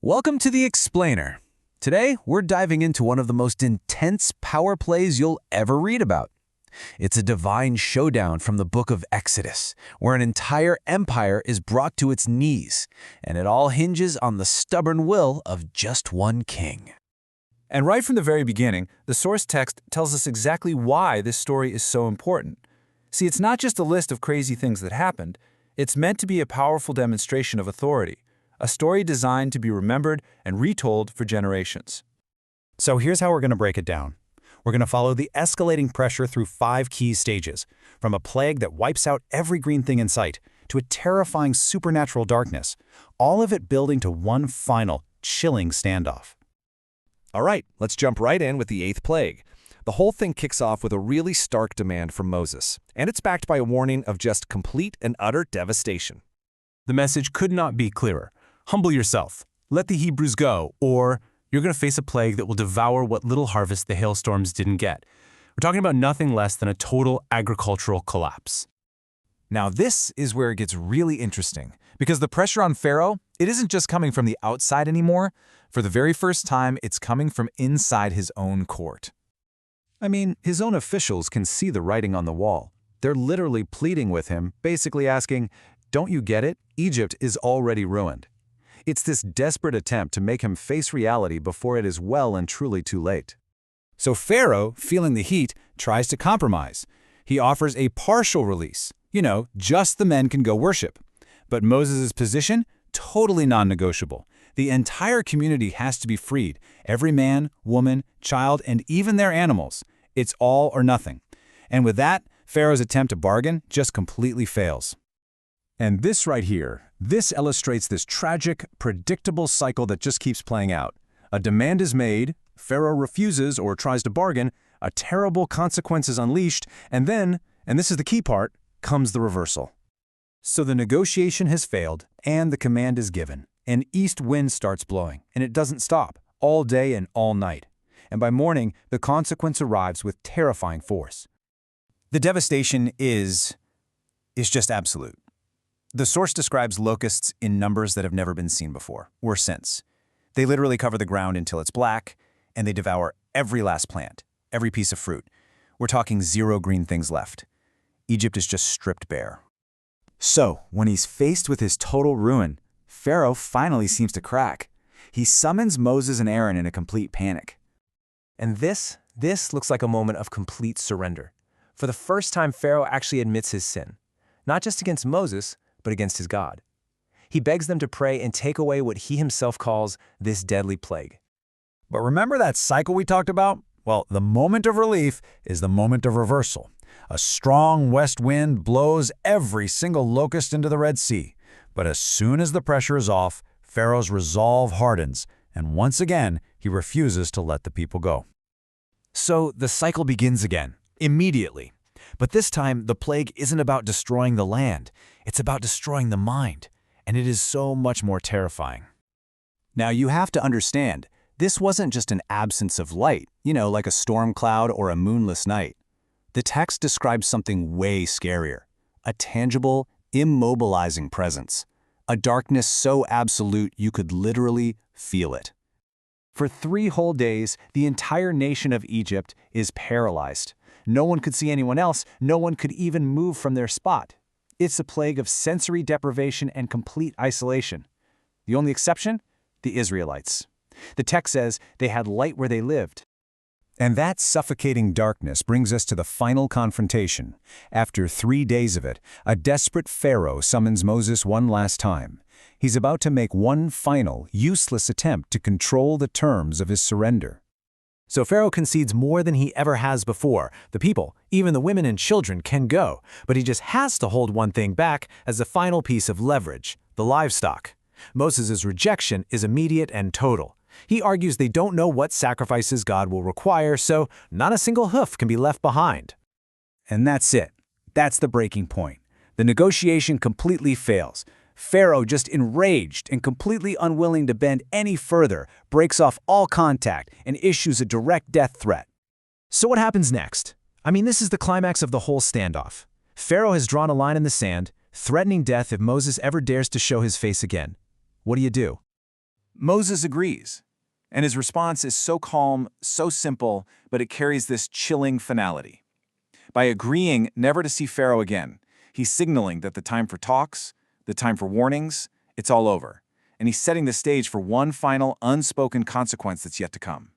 Welcome to The Explainer. Today, we're diving into one of the most intense power plays you'll ever read about. It's a divine showdown from the book of Exodus, where an entire empire is brought to its knees, and it all hinges on the stubborn will of just one king. And right from the very beginning, the source text tells us exactly why this story is so important. See, it's not just a list of crazy things that happened. It's meant to be a powerful demonstration of authority, a story designed to be remembered and retold for generations. So here's how we're going to break it down. We're going to follow the escalating pressure through 5 key stages, from a plague that wipes out every green thing in sight, to a terrifying supernatural darkness, all of it building to one final, chilling standoff. All right, let's jump right in with the 8th plague. The whole thing kicks off with a really stark demand from Moses, and it's backed by a warning of just complete and utter devastation. The message could not be clearer. Humble yourself, let the Hebrews go, or you're going to face a plague that will devour what little harvest the hailstorms didn't get. We're talking about nothing less than a total agricultural collapse. Now this is where it gets really interesting, because the pressure on Pharaoh, it isn't just coming from the outside anymore. For the very first time, it's coming from inside his own court. I mean, his own officials can see the writing on the wall. They're literally pleading with him, basically asking, "Don't you get it? Egypt is already ruined." It's this desperate attempt to make him face reality before it is well and truly too late. So Pharaoh, feeling the heat, tries to compromise. He offers a partial release. Just the men can go worship. But Moses' position? Totally non-negotiable. The entire community has to be freed. Every man, woman, child, and even their animals. It's all or nothing. And with that, Pharaoh's attempt to bargain just completely fails. And this right here, this illustrates this tragic, predictable cycle that just keeps playing out. A demand is made, Pharaoh refuses or tries to bargain, a terrible consequence is unleashed, and then, and this is the key part, comes the reversal. So the negotiation has failed, and the command is given. An east wind starts blowing, and it doesn't stop, all day and all night. And by morning, the consequence arrives with terrifying force. The devastation is just absolute. The source describes locusts in numbers that have never been seen before, or since. They literally cover the ground until it's black, and they devour every last plant, every piece of fruit. We're talking 0 green things left. Egypt is just stripped bare. So, when he's faced with his total ruin, Pharaoh finally seems to crack. He summons Moses and Aaron in a complete panic. And this looks like a moment of complete surrender. For the first time, Pharaoh actually admits his sin, not just against Moses, but against his God. He begs them to pray and take away what he himself calls this deadly plague. But remember that cycle we talked about? Well, the moment of relief is the moment of reversal. A strong west wind blows every single locust into the Red Sea. But as soon as the pressure is off, Pharaoh's resolve hardens, and once again, he refuses to let the people go. So the cycle begins again, immediately. But this time, the plague isn't about destroying the land. It's about destroying the mind. And it is so much more terrifying. Now you have to understand, this wasn't just an absence of light, like a storm cloud or a moonless night. The text describes something way scarier. A tangible, immobilizing presence. A darkness so absolute you could literally feel it. For 3 whole days, the entire nation of Egypt is paralyzed. No one could see anyone else. No one could even move from their spot. It's a plague of sensory deprivation and complete isolation. The only exception? The Israelites. The text says they had light where they lived. And that suffocating darkness brings us to the final confrontation. After 3 days of it, a desperate Pharaoh summons Moses one last time. He's about to make one final, useless attempt to control the terms of his surrender. So Pharaoh concedes more than he ever has before. The people, even the women and children, can go, but he just has to hold one thing back as the final piece of leverage, the livestock. Moses' rejection is immediate and total. He argues they don't know what sacrifices God will require, so not a single hoof can be left behind. And that's it. That's the breaking point. The negotiation completely fails. Pharaoh, just enraged and completely unwilling to bend any further, breaks off all contact and issues a direct death threat. So what happens next? I mean, this is the climax of the whole standoff. Pharaoh has drawn a line in the sand, threatening death if Moses ever dares to show his face again. What do you do? Moses agrees, and his response is so calm, so simple, but it carries this chilling finality. By agreeing never to see Pharaoh again, he's signaling that the time for talks, the time for warnings, it's all over, and he's setting the stage for one final unspoken consequence that's yet to come.